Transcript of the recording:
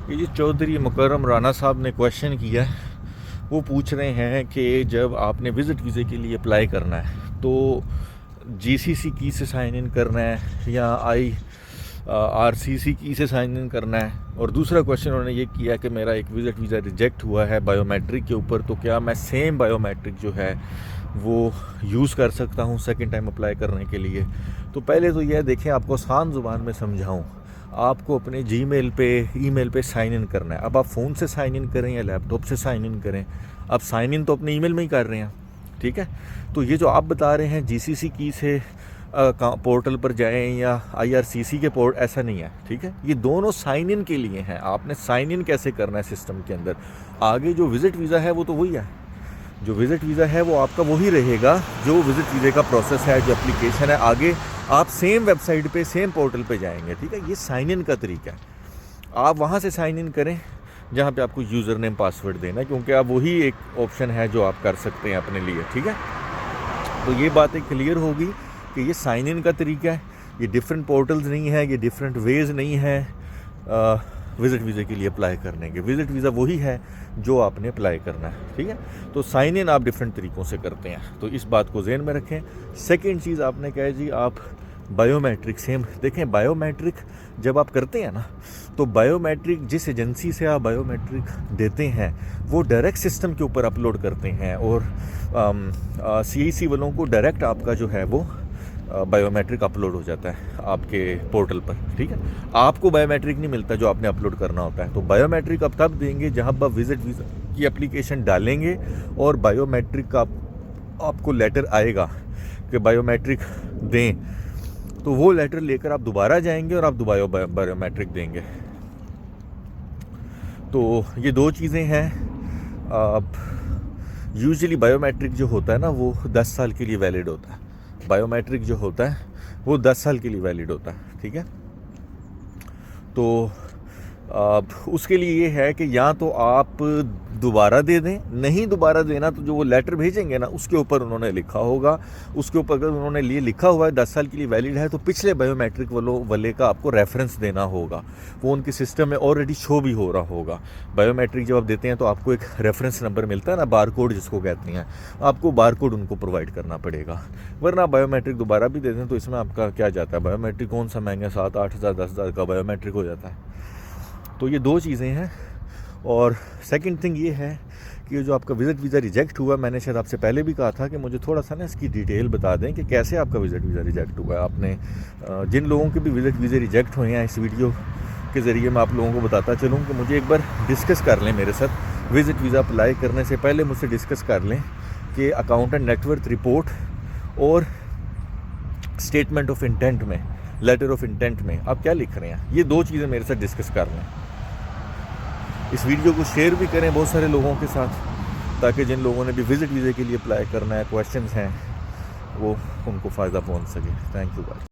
ये जी चौधरी मुकर्रम राना साहब ने क्वेश्चन किया है। वो पूछ रहे हैं कि जब आपने विज़िट वीज़े के लिए अप्लाई करना है तो जीसीसी की से साइन इन करना है या आरसीसी की से साइन इन करना है। और दूसरा क्वेश्चन उन्होंने ये किया कि मेरा एक विज़िट वीज़ा रिजेक्ट हुआ है बायोमेट्रिक के ऊपर, तो क्या मैं सेम बायोमेट्रिक जो है वो यूज़ कर सकता हूँ सेकंड टाइम अप्लाई करने के लिए। तो पहले तो यह देखें, आपको आसान ज़ुबान में समझाऊँ, आपको अपने जीमेल पे ईमेल पे साइन इन करना है। अब आप फ़ोन से साइन इन करें या लैपटॉप से साइन इन करें, आप साइन इन तो अपने ईमेल में ही कर रहे हैं, ठीक है। तो ये जो आप बता रहे हैं जीसीसी की से पोर्टल पर जाएं या आईआरसीसी के पोर्ट, ऐसा नहीं है, ठीक है। ये दोनों साइन इन के लिए हैं। आपने साइन इन कैसे करना है सिस्टम के अंदर। आगे जो विज़िट वीज़ा है वो तो वही है, जो विज़िट वीज़ा है वो आपका वही रहेगा, जो विज़िट वीज़े का प्रोसेस है, जो एप्लीकेशन है। आगे आप सेम वेबसाइट पे सेम पोर्टल पे जाएंगे, ठीक है। ये साइन इन का तरीका है। आप वहाँ से साइन इन करें जहाँ पे आपको यूज़र नेम पासवर्ड देना है, क्योंकि अब वही एक ऑप्शन है जो आप कर सकते हैं अपने लिए, ठीक है। तो ये बातें क्लियर होगी कि ये साइन इन का तरीका है, ये डिफरेंट पोर्टल्स नहीं है, ये डिफरेंट वेज़ नहीं है विज़िट वीज़े के लिए अप्लाई करने के। विज़िट वीज़ा वही है जो आपने अप्लाई करना है, ठीक है। तो साइन इन आप डिफरेंट तरीक़ों से करते हैं, तो इस बात को ज़हन में रखें। सेकंड चीज़ आपने कहा जी आप बायोमेट्रिक सेम देखें। बायोमेट्रिक जब आप करते हैं ना, तो बायोमेट्रिक जिस एजेंसी से आप बायोमेट्रिक देते हैं वो डायरेक्ट सिस्टम के ऊपर अपलोड करते हैं, और सीआईसी वालों को डायरेक्ट आपका जो है वो बायोमेट्रिक अपलोड हो जाता है आपके पोर्टल पर, ठीक है। आपको बायोमेट्रिक नहीं मिलता जो आपने अपलोड करना होता है। तो बायोमेट्रिक आप तब देंगे जहां आप विज़िट वीज़ा की एप्लीकेशन डालेंगे और बायोमेट्रिक का आपको लेटर आएगा कि बायोमेट्रिक दें, तो वो लेटर लेकर आप दोबारा जाएंगे और आप दोबारा बायोमेट्रिक देंगे। तो ये दो चीज़ें हैं। आप यूजुअली बायोमेट्रिक जो होता है ना वो 10 साल के लिए वैलिड होता है। बायोमेट्रिक जो होता है वो 10 साल के लिए वैलिड होता है, ठीक है। तो उसके लिए ये है कि या तो आप दोबारा दे दें, नहीं दोबारा देना तो जो वो लेटर भेजेंगे ना उसके ऊपर उन्होंने लिखा होगा, उसके ऊपर अगर उन्होंने लिए लिखा हुआ है 10 साल के लिए वैलिड है, तो पिछले बायोमेट्रिक वाले का आपको रेफरेंस देना होगा। वो उनके सिस्टम में ऑलरेडी शो भी हो रहा होगा। बायोमेट्रिक जब आप देते हैं तो आपको एक रेफरेंस नंबर मिलता है ना, बार कोड जिसको कहते हैं, आपको बार कोड उनको प्रोवाइड करना पड़ेगा। वरना बायोमेट्रिक दोबारा भी दे दें तो इसमें आपका क्या जाता है, बायोमेट्रिक कौन सा महंगा 7-8 हज़ार 10 हज़ार का बायोमेट्रिक हो जाता है। तो ये दो चीज़ें हैं। और सेकंड थिंग ये है कि जो आपका विज़िट वीज़ा रिजेक्ट हुआ, मैंने शायद आपसे पहले भी कहा था कि मुझे थोड़ा सा ना इसकी डिटेल बता दें कि कैसे आपका विज़िट वीज़ा रिजेक्ट हुआ है। आपने जिन लोगों के भी विज़िट वीज़े रिजेक्ट हुए हैं, इस वीडियो के ज़रिए मैं आप लोगों को बताता चलूँ कि मुझे एक बार डिस्कस कर लें मेरे साथ। विज़िट वीज़ा अप्लाई करने से पहले मुझसे डिस्कस कर लें कि अकाउंटेंट नेटवर्थ रिपोर्ट और स्टेटमेंट ऑफ इंटेंट में, लेटर ऑफ इंटेंट में आप क्या लिख रहे हैं। ये दो चीज़ें मेरे साथ डिस्कस कर लें। इस वीडियो को शेयर भी करें बहुत सारे लोगों के साथ, ताकि जिन लोगों ने भी विज़िट वीज़े के लिए अप्लाई करना है, क्वेश्चंस हैं, वो उनको फ़ायदा पहुंच सके। Thank you guys.